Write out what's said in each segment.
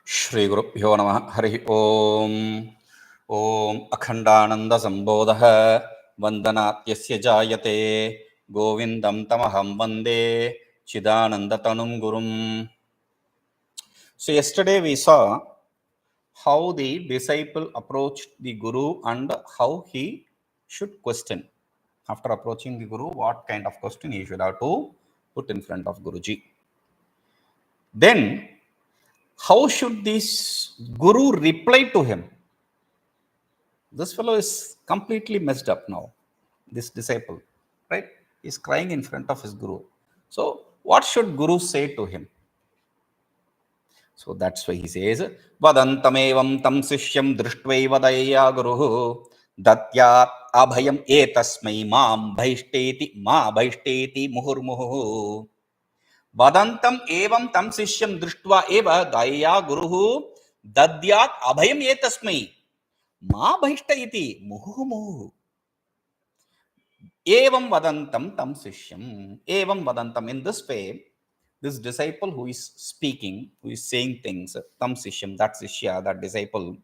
Shri Gurubhyo Namaha Harihi Om. Om Akhandananda Sambodha Vandanatyasya Jayate Govindam Tamaham Vande Chidanandatanum Gurum. So yesterday we saw how the disciple approached the Guru and how he should question. After approaching the Guru, what kind of question he should have to put in front of Guruji. Then, how should this Guru reply to him? This fellow is completely messed up now, this disciple, right? He's crying in front of his Guru. So, what should Guru say to him? So, that's why he says, vadantamevaṃ tam śiṣyaṃ dṛṣṭyaiva dayayā guruḥ dadyādabhayametasmai bhaiṣṭeti muhurmuhuḥ. vadantamevaṃ tam śiṣyaṃ dṛṣṭyaiva dayayā guruḥ dadyādabhayametasmai bhaiṣṭeti muhurmuhuḥ. Evam vadantam tam śiṣyaṃ. Evam vadantam. In this way, this disciple who is speaking, who is saying things, tam śiṣyaṃ, that śiṣya, that disciple,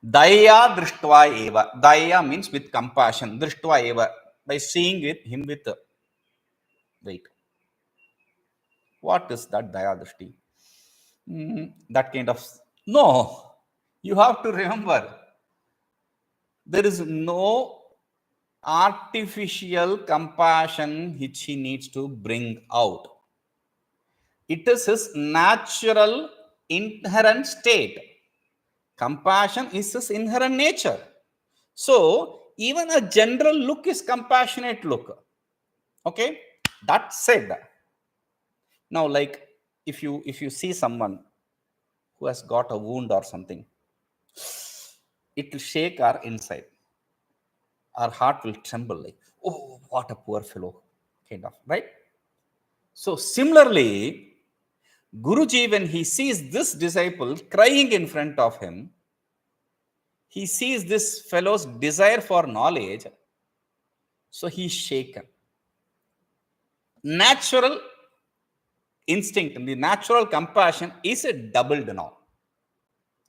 dayayā dṛṣṭyaiva. Dayayā means with compassion. Dṛṣṭyaiva, by seeing him with wait. What is that dayā-drishti? That kind of... No. You have to remember, there is no artificial compassion which he needs to bring out. It is his natural, inherent state. Compassion is his inherent nature. So, even a general look is compassionate look. Okay? That said, now like if you see someone who has got a wound or something, it will shake our inside. Our heart will tremble like, oh, what a poor fellow, kind of, right? So similarly, Guruji, when he sees this disciple crying in front of him, he sees this fellow's desire for knowledge, so he's shaken. Natural instinct and the natural compassion is doubled now.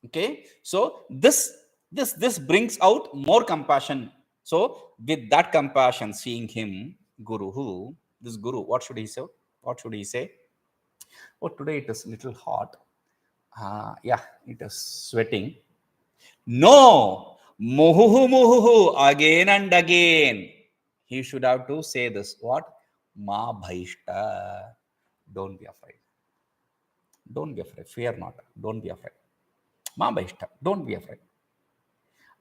Okay, so this brings out more compassion. So with that compassion, seeing him, this Guru, what should he say? What should he say? Oh, today it is little hot. Yeah, it is sweating. No, muhurmuhuḥ, again and again. He should have to say this. What? Ma bhaiṣṭa. Don't be afraid. Don't be afraid. Fear not. Don't be afraid. Ma bhaiṣṭa. Don't be afraid.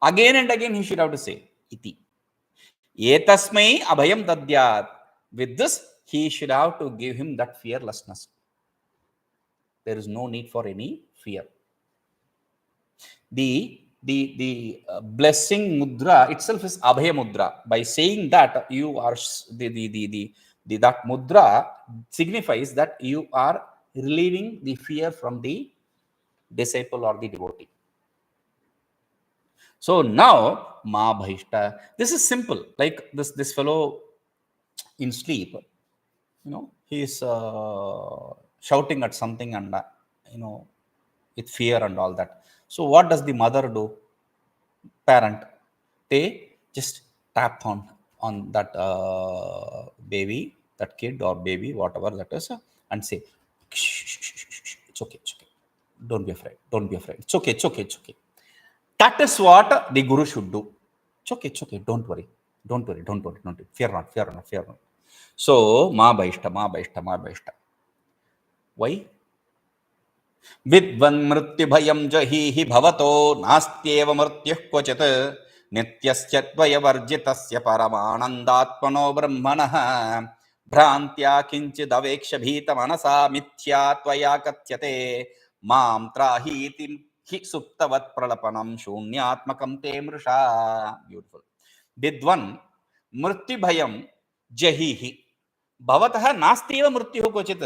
Again and again he should have to say iti. Etasmai abhayam dadyāt. With this, he should have to give him that fearlessness. There is no need for any fear. The blessing mudra itself is abhaya mudra. By saying that, you are that mudra signifies that you are relieving the fear from the disciple or the devotee. So now, ma bhaiṣṭa. This is simple. Like this fellow in sleep, he is shouting at something and with fear and all that. So what does the mother do? Parent, they just tap on that baby, that kid or baby, whatever that is, and say, it's okay, it's okay. Don't be afraid. Don't be afraid. It's okay, it's okay, it's okay. That is what the Guru should do. It's okay, it's okay. Don't worry. Don't worry, don't worry, don't worry. Fear not, fear not, fear not. So, ma bhaiṣṭa, ma bhaiṣṭa, ma bhaiṣṭa. Why? vidvanmṛtyubhayaṃ jahīhi bhavato nāstyeva mṛtyuḥ kvaci nnityasya dvayavarjitasya paramānandātmano brahmaṇaḥ bhrāntyā kiñcidavekṣya bhītamanasā mithyā tvayā kathyate māṃ trāhīti suptavatpralapanaṃ śūnyātmakaṃ te mṛṣā. Beautiful. vidvanmṛtyubhayaṃ jahīhi bhavatah nāstyeva mṛtyuḥ kvaci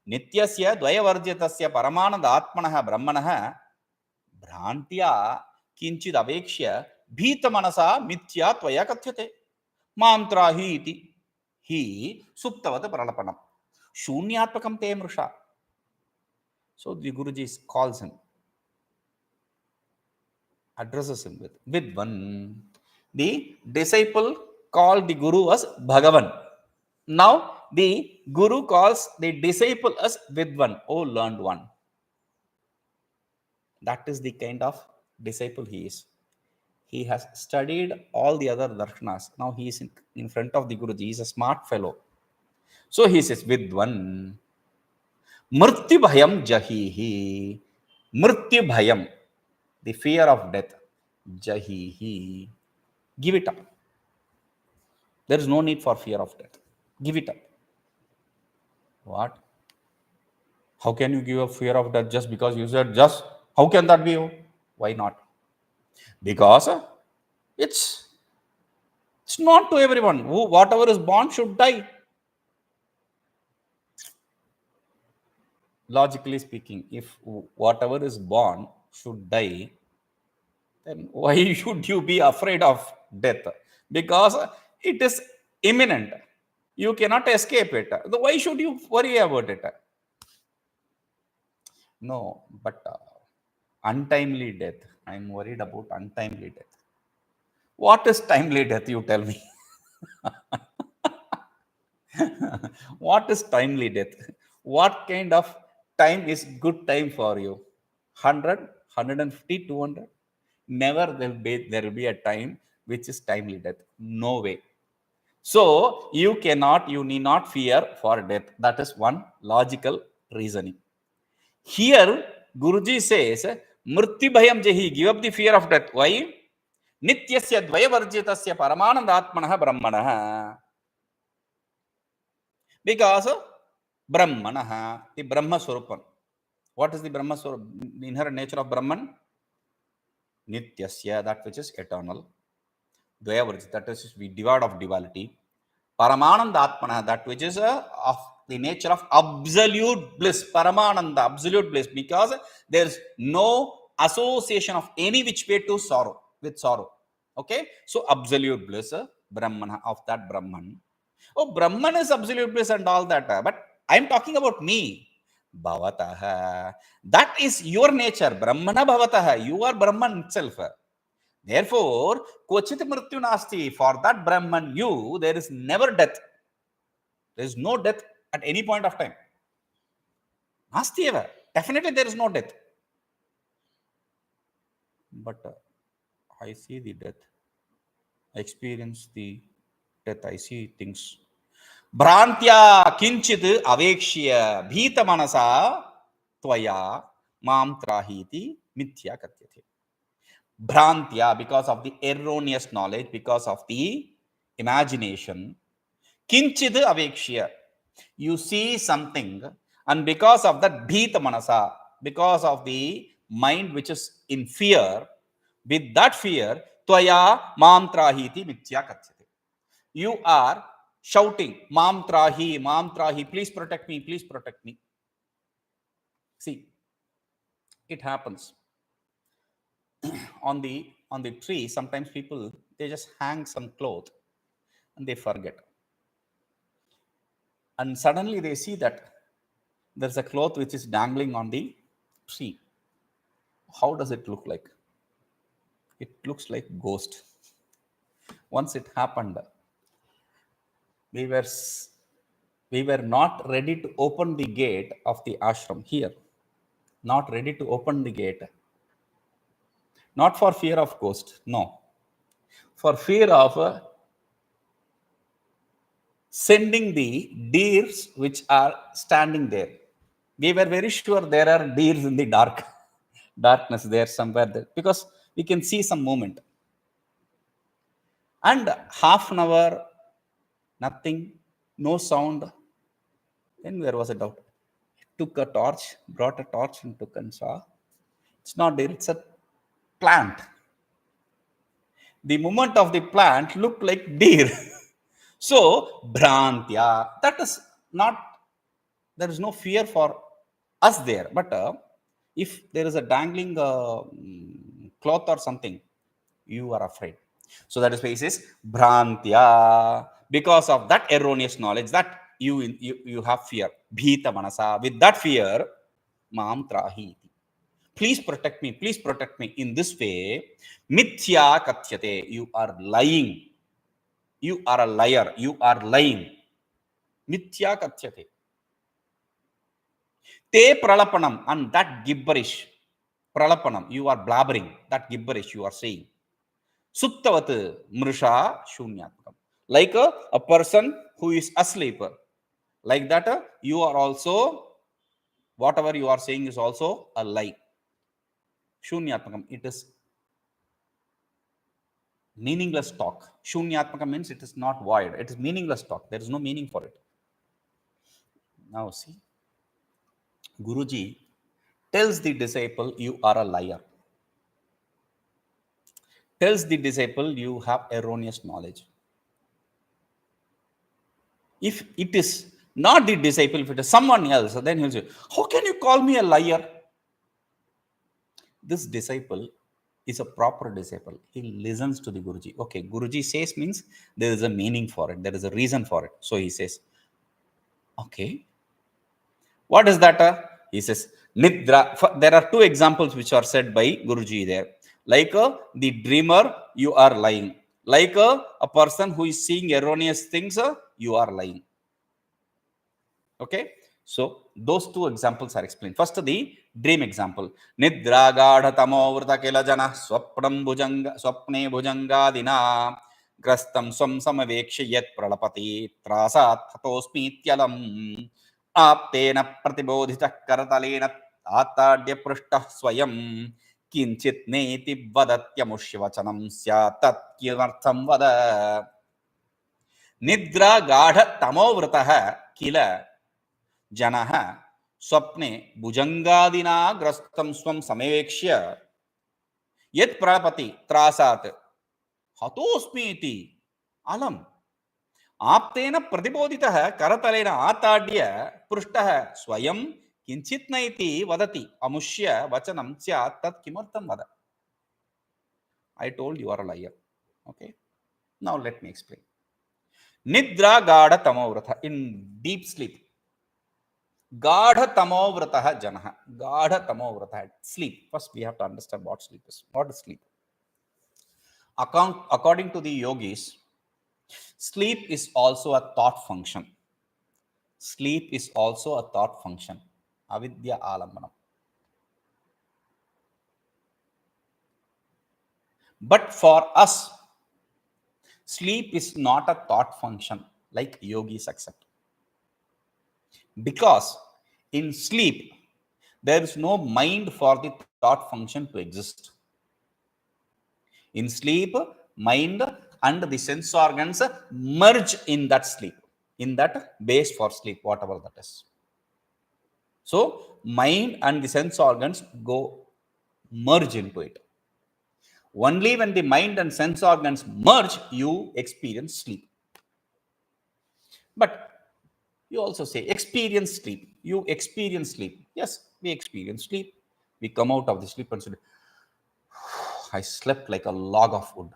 nnityasya dvayavarjitasya paramānandātmano brahmaṇaḥ bhrāntyā kiñcidavekṣya bhītamanasā mithyā tvayā kathyate māṃ trāhīti suptavatpralapanaṃ śūnyātmakaṃ te mṛṣā. So the Guruji calls him, addresses him with vidvan. The disciple called the Guru as Bhagavan. Now the Guru calls the disciple as vidvan, oh learned one. That is the kind of disciple he is. He has studied all the other darshanas. Now he is in front of the Guruji. He is a smart fellow. So he says, vidvan mṛtyubhayaṃ jahīhi. Mṛtyubhayaṃ, the fear of death. Jahīhi. Give it up. There is no need for fear of death. Give it up. What? How can you give up fear of death just because you said just? How can that be? Why not? Because it's not to everyone. Whatever is born should die. Logically speaking, if whatever is born should die, then why should you be afraid of death? Because it is imminent. You cannot escape it. Why should you worry about it? No, but untimely death. I'm worried about untimely death. What is timely death? You tell me. What is timely death? What kind of time is good time for you? 100, 150, 200? Never there will be a time which is timely death. No way. So you need not fear for death. That is one logical reasoning. Here, Guruji says, mṛtyubhayam jahīhi, give up the fear of death. Why? nnityasya dvayavarjitasya paramānandātmano brahmaṇaḥ. Because brahmaṇaḥ, the Brahma Swarupan. What is the Brahma Swarupan? The inherent nature of Brahman? Nityasya, that which is eternal. Dvayavarjitasya, that is the devoid of duality. Paramānandātmano, that which is of the nature of absolute bliss. Paramananda, absolute bliss, because there is no association of any which way to sorrow, with sorrow. Okay, so absolute bliss, Brahman, of that Brahman. Oh, Brahman is absolute bliss and all that, but I am talking about me. Bhavato. That is your nature. Brahmana bhavato. You are Brahman itself. Therefore, kvaci mṛtyuḥ nāstyeva. For that Brahman, you, there is never death. There is no death at any point of time. Nāstyeva. Definitely there is no death. But I see the death. I experience the death. I see things. bhrāntyā kiñcidavekṣya bhītamanasā tvayā maṃ trāhīti mithyā kathyate. Bhrāntyā, because of the erroneous knowledge, because of the imagination. kiñcidavekṣya, you see something, and because of that bhītamanasā, because of the mind which is in fear, with that fear, tvayā maṃ trāhīti mithyā kathyate. You are shouting, maṃ trāhi, please protect me, please protect me. See, it happens. on the tree, sometimes people, they just hang some cloth and they forget. And suddenly they see that there's a cloth which is dangling on the tree. How does it look like? It looks like ghost. Once it happened, we were not ready to open the gate of the ashram here. Not ready to open the gate. Not for fear of ghost, no. For fear of sending the deers which are standing there. We were very sure there are deers in the darkness there somewhere there, because we can see some movement. And half an hour, nothing, no sound. Then there was a doubt. Took a torch, brought a torch and took and saw. It's not there, it's a plant. The movement of the plant looked like deer. So, brahmāṇaḥ, that is not, there is no fear for us there. But if there is a dangling cloth or something, you are afraid. So that is why he says, brahmāṇaḥ, because of that erroneous knowledge, that you have fear. Bhītamanasā. With that fear, maam trāhīti. Please protect me. Please protect me. In this way, mithyā kathyate. You are lying. You are a liar. You are lying. Mithyā kathyate. Te pralapanam. And that gibberish. Pralapanam. You are blabbering. That gibberish you are saying. Suptavatpralapanaṃ śūnyātmakaṃ. Like a person who is asleep. Like that, you are also, whatever you are saying is also a lie. Śūnyātmakaṃ. It is meaningless talk. Śūnyātmakaṃ means it is not void. It is meaningless talk. There is no meaning for it. Now see, Guruji tells the disciple, you are a liar. Tells the disciple, you have erroneous knowledge. If it is not the disciple, if it is someone else, then he'll say, how can you call me a liar? This disciple is a proper disciple. He listens to the Guruji. Okay, Guruji says means there is a meaning for it. There is a reason for it. So he says, okay. What is that? He says, Nidra. There are two examples which are said by Guruji there. Like the dreamer, you are lying. Like a person who is seeing erroneous things, you are lying. Okay. So those two examples are explained. First, the dream example. nidrāgāḍhatamovṛtaḥ kila janah swapne bhujangadina grastam swam samavekṣya yat pralapati trāsāddhato'smītyalam aptena pratibodhitah karatalena ātādyapruṣṭah swayam kiñcidavekṣya vadatyamūśyavachanam syatat kimartham vada nidrāgāḍhatamovṛtaḥ kila janah swapne bhujangadina grastam swam samavekṣya yat pralapati trāsāddhato'smītyalam alam aptena pratibodhitah karatalena ātādyapruṣṭah swayam kiñcidavekṣya vadati amuśya vachanam syat tat kimartham vada. I told you are a liar. Okay. Now let me explain. nidrāgāḍhatamovṛtaḥ, in deep sleep. Gādhatamovṛtaḥ janah. Gādhatamovṛtaḥ, sleep. First we have to understand what sleep is. What is sleep? According to the yogis, sleep is also a thought function. Sleep is also a thought function. Avidya alambanam. But for us, sleep is not a thought function like yogis accept. Because in sleep, there is no mind for the thought function to exist. In sleep, mind and the sense organs merge in that sleep, in that base for sleep, whatever that is. So, mind and the sense organs merge into it. Only when the mind and sense organs merge, you experience sleep. But you also say, experience sleep. You experience sleep. Yes, we experience sleep. We come out of the sleep and say, I slept like a log of wood.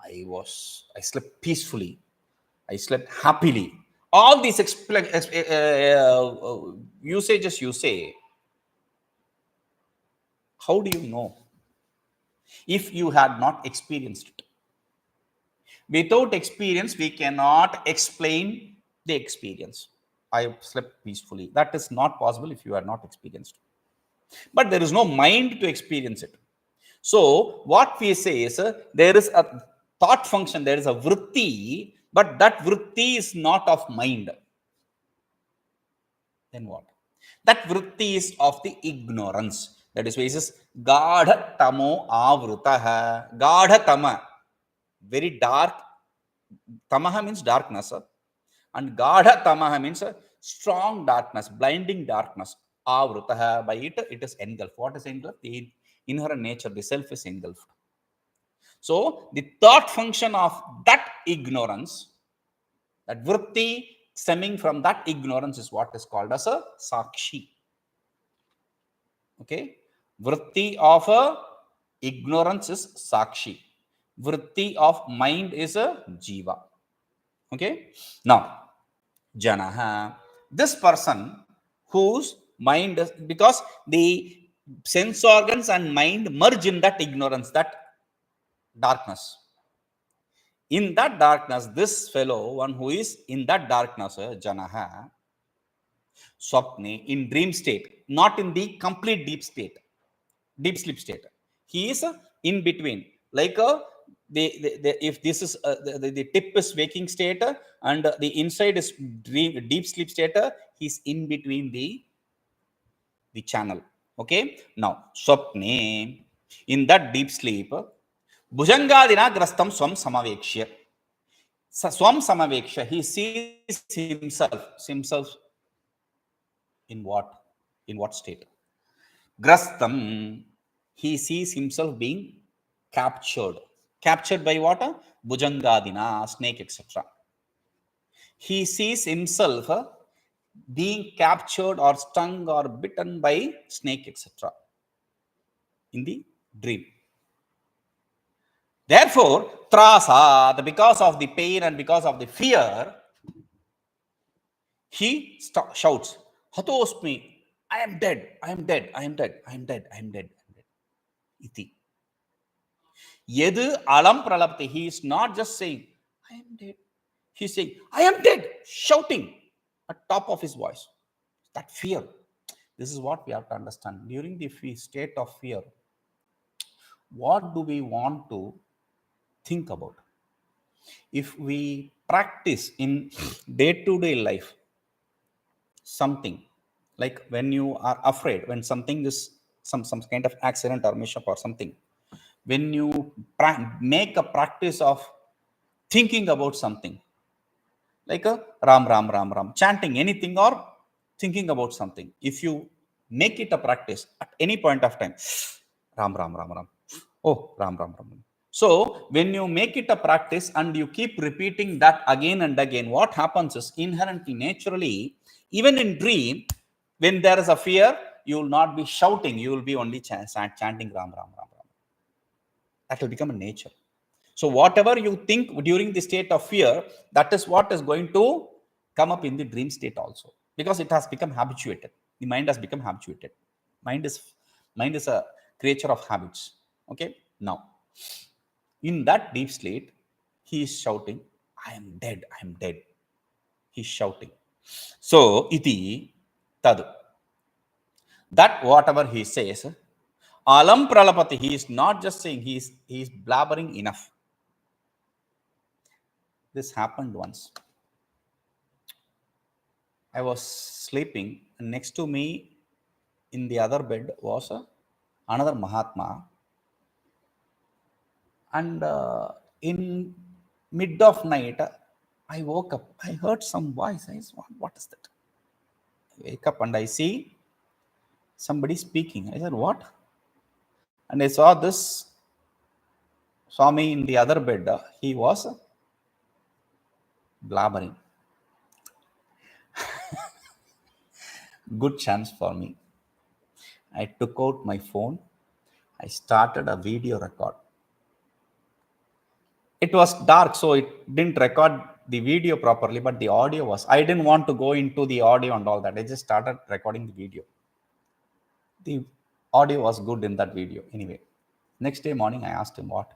I slept peacefully. I slept happily. All these usages you say, how do you know? If you had not experienced it. Without experience, we cannot explain the experience. I slept peacefully. That is not possible if you are not experienced. But there is no mind to experience it. So what we say is there is a thought function, there is a vritti, but that vritti is not of mind. Then what? That vritti is of the ignorance. That is why it says gādhatamo avrutaha. Gādhatama, very dark. Tamaha means darkness. And gādhatamaha means strong darkness, blinding darkness. Avrutaha, by it is engulfed. What is engulfed? The inherent nature, the self is engulfed. So the thought function of that ignorance, that vritti stemming from that ignorance is what is called as a sakshi. Okay. Vritti of ignorance is sakshi. Vritti of mind is a jiva. Okay. Now, Janaha. This person whose mind is, because the sense organs and mind merge in that ignorance, that darkness. In that darkness, this fellow, one who is in that darkness, Janaha, Swapne, in dream state, not in the complete deep state, deep sleep state. He is in between, like if this is the tip is waking state and the inside is deep sleep state, he's in between the channel. Okay, now Swapne, in that deep sleep, bhujangadina grastam swam samavekshya. Swam samavekshya, he sees himself in what state? Grastam, he sees himself being captured. Captured by what? Bhujangadina, snake, etc. He sees himself being captured or stung or bitten by snake, etc. in the dream. Therefore, trāsād, because of the pain and because of the fear, he shouts, Hatosmi, I am dead, I am dead, I am dead, I am dead, I am dead, I am dead. Iti. Yedu alam pralapati, he is not just saying, I am dead. He is saying, I am dead, shouting at top of his voice. That fear. This is what we have to understand. During the state of fear, what do we want to think about? If we practice in day-to-day life something, like when you are afraid, when something is some kind of accident or mishap or something, when you make a practice of thinking about something, like a Ram, Ram, Ram, Ram, chanting anything or thinking about something, if you make it a practice at any point of time, Ram, Ram, Ram, Ram, oh, Ram, Ram, Ram. So when you make it a practice and you keep repeating that again and again, what happens is inherently, naturally, even in dream, when there is a fear, you will not be shouting, you will be only chanting Ram, Ram, Ram, Ram. That will become a nature. So whatever you think during the state of fear, that is what is going to come up in the dream state also, because it has become habituated. The mind has become habituated. Mind is a creature of habits. Okay. Now, in that deep state, he is shouting, I am dead, I am dead. He's shouting. So, iti tad. That whatever he says, alam pralapati, he is not just saying, he is blabbering enough. This happened once. I was sleeping, and next to me in the other bed was another Mahatma. And in mid of night, I woke up. I heard some voice. I said, what is that? I wake up and I see somebody speaking. I said, what? And I saw this Swami in the other bed. He was blabbering. Good chance for me. I took out my phone. I started a video record. It was dark, so it didn't record the video properly, but the audio was. I didn't want to go into the audio and all that. I just started recording the video. The audio was good in that video. Anyway, next day morning, I asked him what.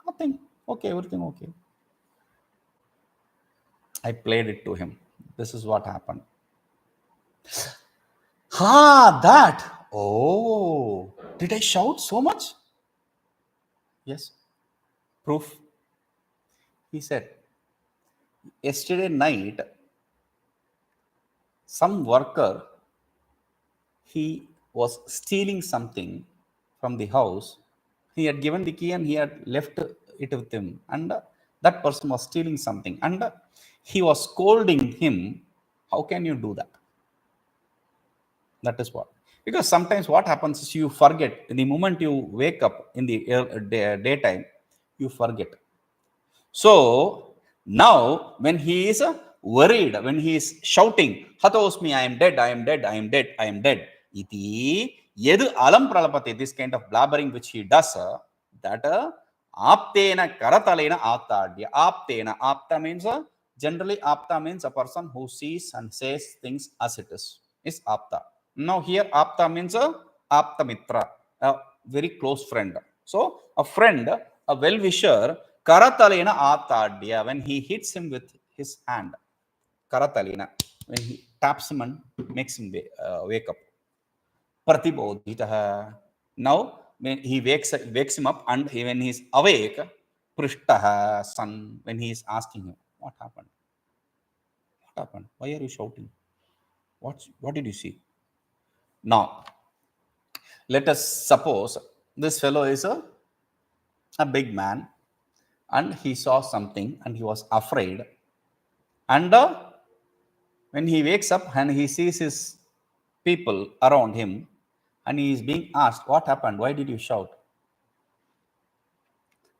Nothing. Okay, everything okay. I played it to him. This is what happened. That. Oh, did I shout so much? Yes. Proof. He said, yesterday night, some worker, he was stealing something from the house. He had given the key and he had left it with him. And that person was stealing something. And he was scolding him. How can you do that? That is what. Because sometimes what happens is you forget. The moment you wake up in the daytime, you forget. So now when he is worried, when he is shouting, Hatosmi, I am dead, I am dead, I am dead, I am dead. Iti yedu alam pralapati, this kind of blabbering which he does, that aptena karatalena aptadya. Aptena, apta means Generally, apta means a person who sees and says things as it is apta. Now here apta means a apta mitra, a very close friend. So a friend, a well-wisher, karatalena aptadya, when he hits him with his hand. Karatalena, when he taps him and makes him wake up. Pratibodhitaha. Now, when he wakes him up, and when he is awake, prishtaha, son, when he is asking him, what happened? What happened? Why are you shouting? What did you see? Now, let us suppose this fellow is a big man, and he saw something and he was afraid. And when he wakes up and he sees his people around him, and he is being asked, what happened? Why did you shout?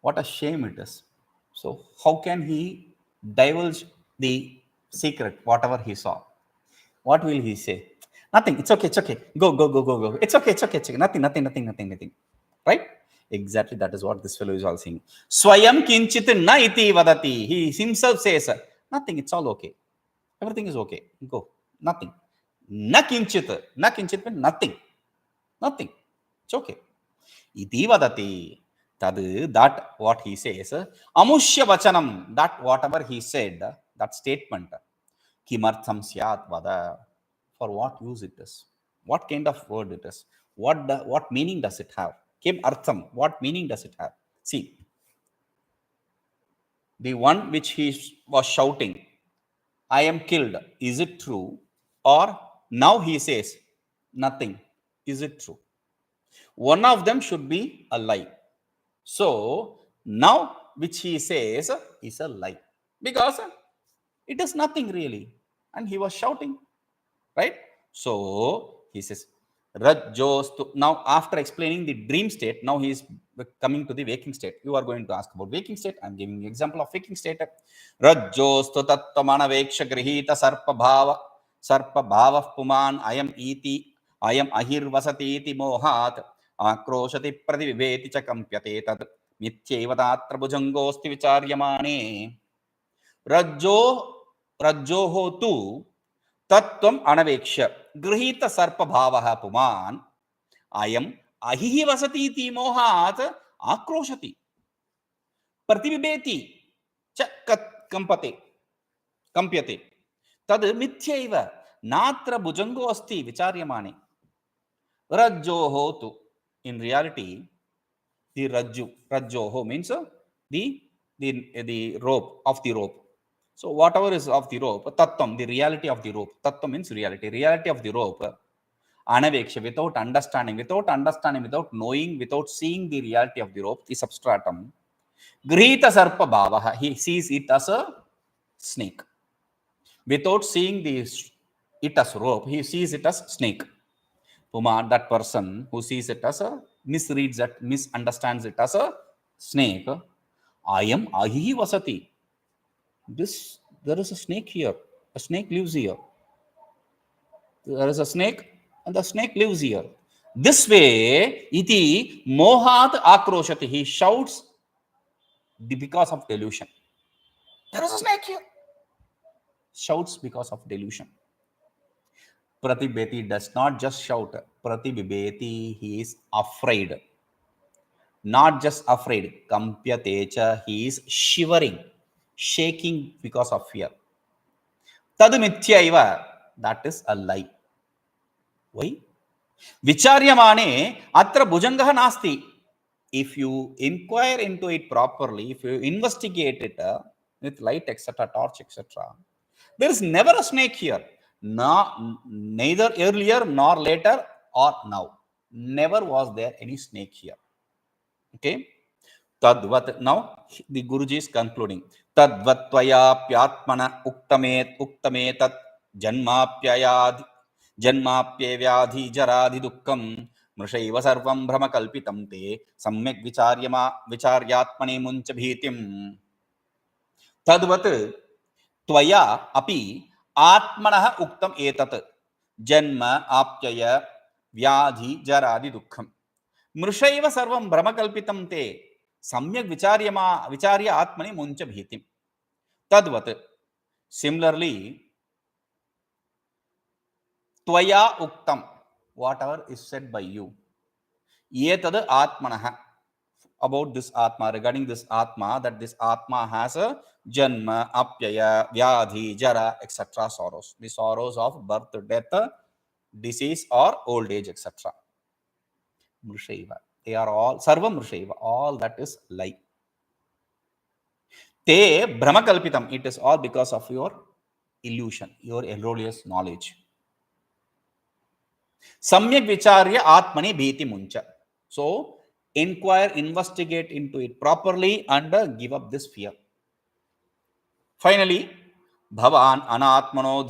What a shame it is. So how can he divulge the secret, whatever he saw? What will he say? Nothing. It's okay. It's okay. Go. It's okay. It's okay. It's okay. Nothing. Right? Exactly. That is what this fellow is all saying. Swayam kiñcit na iti vadati. He himself says, nothing. It's all okay. Everything is okay. Go. Nothing. Na kiñcit. Na kiñcit means nothing. Nothing. It's okay. Iti vadati. That what he says, amushya vachanam, that whatever he said, that statement, kimartham syat vada, for what use it is, what kind of word it is, what meaning does it have? Kim artham, what meaning does it have? See, the one which he was shouting, I am killed, is it true? Or now he says, nothing, is it true? One of them should be a lie. So now which he says is a lie, because it is nothing really, and he was shouting, right? So he says rajjostu. Now after explaining the dream state, now he is coming to the waking state. You are going to ask about waking state. I am giving you example of waking state. Rajjostu tattvaṃ grihita sarpa bhava puman ayam ahir vasati iti mohat akroshati pradiviveti cha kampyate tad mithyaiva tatra bhujago'sti vicharyamane rajjoho tu tattvaṃ anavekṣya grihita sarpa bhavaha puman ayam ahihi vasati iti mohat akroshati pradiviveti cha kampyate tad mithyaiva nātra bhujago'sti vicharyamane. Rajjoho tu. In reality, the rajjoho means the rope, of the rope. So whatever is of the rope, tattvam, the reality of the rope. Tattvam means reality of the rope. Anaveksha, without understanding, without knowing, without seeing the reality of the rope, the substratum. Grihita sarpa bhavaha, he sees it as a snake. Without seeing it as rope, he sees it as snake. Puman, that person who sees it as a, misreads it, misunderstands it as a snake. Ayam ahihi vasati. There is a snake here. A snake lives here. There is a snake, and the snake lives here. This way, iti mohat akroshati. He shouts because of delusion. There is a snake here. Shouts because of delusion. Pratibeti does not just shout. Pratibibeti, he is afraid. Not just afraid. Kampyatecha, he is shivering, shaking because of fear. Tad mithyaiva, that is a lie. Why? Vicharyamane atra bhujangaha nasti. If you inquire into it properly, if you investigate it with light, etc., torch, etc., there is never a snake here. Neither earlier nor later or now. Never was there any snake here. Okay. Tadvat. Now the Guruji is concluding. Tadvat tvayā pyātmana uktametat janmāpyevyādhi jarādhi dukkam mṛṣaiva sarvam brahma kalpitam te samyak vicharyātmane muncha bhītim. Tadvat tvayā api atmanah uktam etat janma apyaya vyādhi jarādhi dukkam mṛṣaiva sarvam brahma kalpitam te samyak vicharya atmani muncha bhītim. Tadvat, Similarly, tvayā uktam, whatever is said by you. Etad atmanah, about this atma, regarding this atma, that this atma has a janma, apyaya, vyadhi, jara, etc. sorrows. The sorrows of birth, death, disease or old age, etc. Mṛṣaiva. They are all sarvam mṛṣaiva. All that is lie. Te brahmakalpitam. It is all because of your illusion, your erroneous knowledge. Samyak vicharya atmani bhīti muncha. So inquire, investigate into it properly and give up this fear. Finally, bhavan anātmano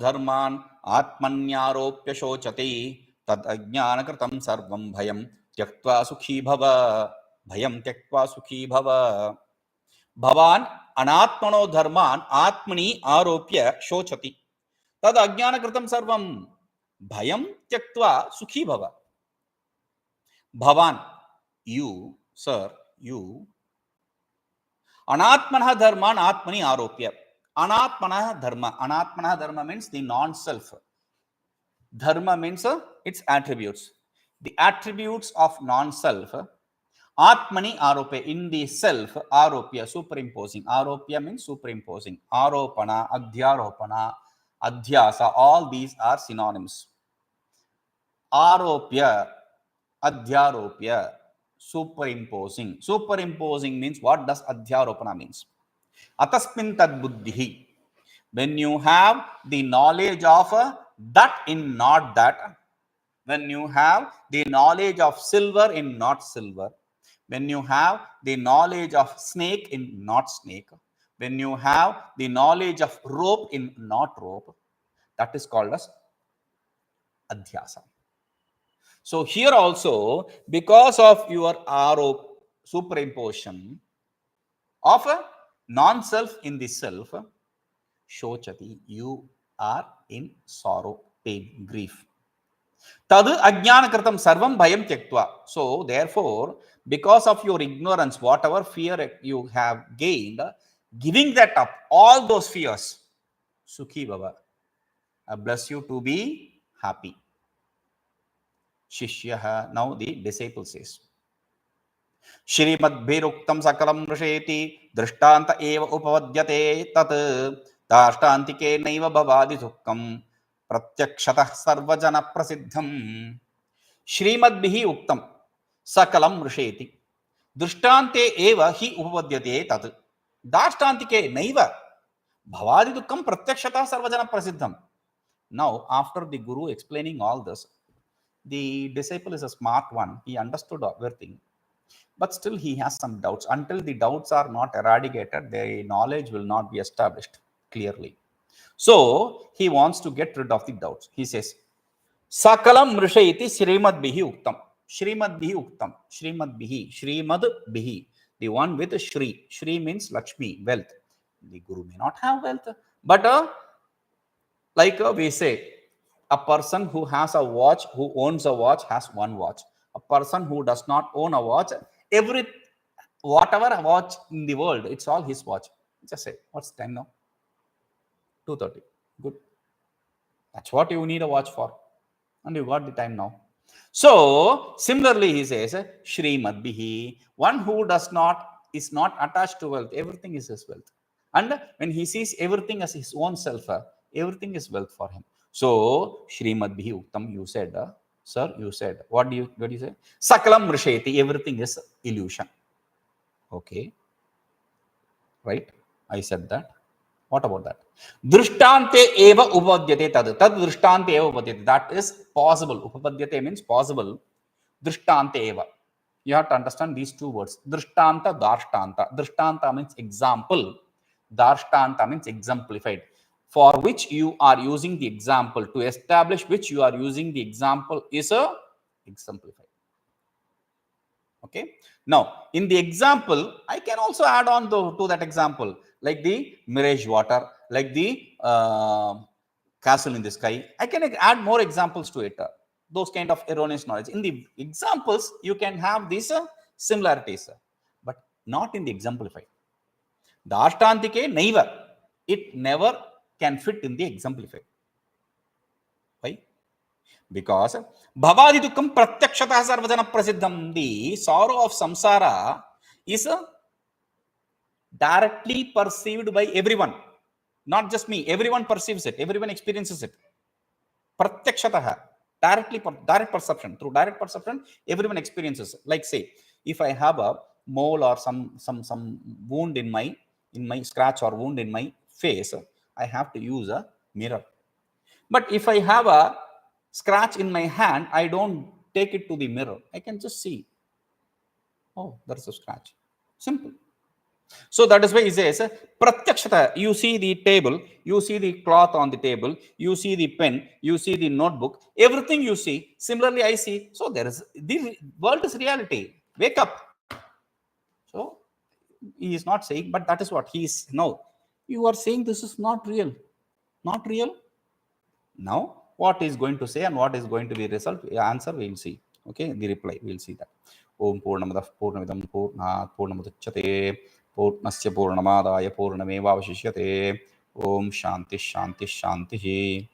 dharman atmanyaropya shochati tad ajñānakritam sarvam bhayam tyaktva sukhi bhava. Bhayam tyaktva sukhi bhava. Bhavan anātmano dharman atmani aropya shochati tad ajñānakritam sarvam bhayam tyaktva sukhi bhava. Bhavan, you, sir, you. Anātmanah dharman atmani aropya. Anātmanah dharma means the non-self. Dharma means its attributes. The attributes of non-self. Atmani aropya, in the self, aropya, superimposing. Aropya means superimposing. Aropana, adhyaropana, adhyasa, all these are synonyms. Aropya, adhyaropya, superimposing. Superimposing means, what does adhyaropana means? Atasmin tad buddhihi. When you have the knowledge of that in not that, when you have the knowledge of silver in not silver, when you have the knowledge of snake in not snake, when you have the knowledge of rope in not rope, that is called as adhyasa. So here also, because of your superimposition of a non-self in the self, shochati, you are in sorrow, pain, grief. Tadu ajñānakritam sarvam bhayam tyaktva. So therefore, because of your ignorance, whatever fear you have gained, giving that up, all those fears, sukhi bhava. I bless you to be happy. Śiṣyaṃ. Now the disciple says, Śrīmadbhiruktam sakalam mṛṣēti dṛṣṭyaiva upapadyate tat dṛṣṭyaiva bhavādidukkam pratyakṣatah sarvajana prasiddham. Śrīmadbhihi uktam sakalam mṛṣēti dṛṣṭyaiva hi upapadyate tat dṛṣṭyaiva bhavādidukkam pratyakṣatah sarvajana prasiddham. Now, after the Guru explaining all this, the disciple is a smart one. He understood everything. But still he has some doubts. Until the doubts are not eradicated, the knowledge will not be established clearly. So he wants to get rid of the doubts. He says, Sakalam mṛṣēti śrīmadbhihi uktam. Śrīmadbhihi uktam. Śrīmadbhihi. The one with Shri. Shri means Lakshmi, wealth. The Guru may not have wealth. But like we say, a person who has a watch, who owns a watch, has one watch. A person who does not own a watch, whatever watch in the world, it's all his watch. Just say, what's the time now? 2:30. Good. That's what you need a watch for. And you got the time now. So, similarly, he says, Śrīmadbhihi, one who is not attached to wealth, everything is his wealth. And when he sees everything as his own self, everything is wealth for him. So, Śrīmadbhihi uktam, you said, sir, you said, what do you say? Sakalam mṛṣēti, everything is illusion. Okay. Right? I said that. What about that? Dṛṣṭyaiva upapadyate tad. Tad dṛṣṭyaiva upapadyate. That is possible. Upapadyate means possible. Dṛṣṭyaiva. You have to understand these two words. Dṛṣṭanta, dārṣṭanta. Dṛṣṭanta means example. Dārṣṭanta means exemplified. For which you are using the example, to establish which you are using the example is a exemplified. Okay. Now, in the example, I can also add on to that example, like the mirage water, like the castle in the sky. I can add more examples to it. Those kind of erroneous knowledge. In the examples, you can have these similarities. But not in the exemplified. Dāṣṭantike naiva. It never can fit in the exemplified. Why? Because bhavādi dukkam pratyakṣatah sarvajana prasiddham. The sorrow of samsara is directly perceived by everyone. Not just me. Everyone perceives it. Everyone experiences it. Pratyakṣatah. Direct perception. Through direct perception, everyone experiences it. Like say, if I have a mole or some wound in my scratch or wound in my face, I have to use a mirror. But if I have a scratch in my hand, I don't take it to the mirror. I can just see, oh, there's a scratch. Simple. So that is why he says, pratyakshata. You see the table, you see the cloth on the table, you see the pen, you see the notebook, everything you see. Similarly, I see. So there is, the world is reality. Wake up. So he is not saying, but that is what he is. No, you are saying this is not real. Not real. Now, what is going to say and what is going to be result, answer, we will see. Okay, the reply, we will see that. Om Purnamadah Purnamidam Purnat Purnamudachyate Purnasya Purnamadaya Purnamevāvaṃ śiṣyate. Om Shanti Shanti Shanti.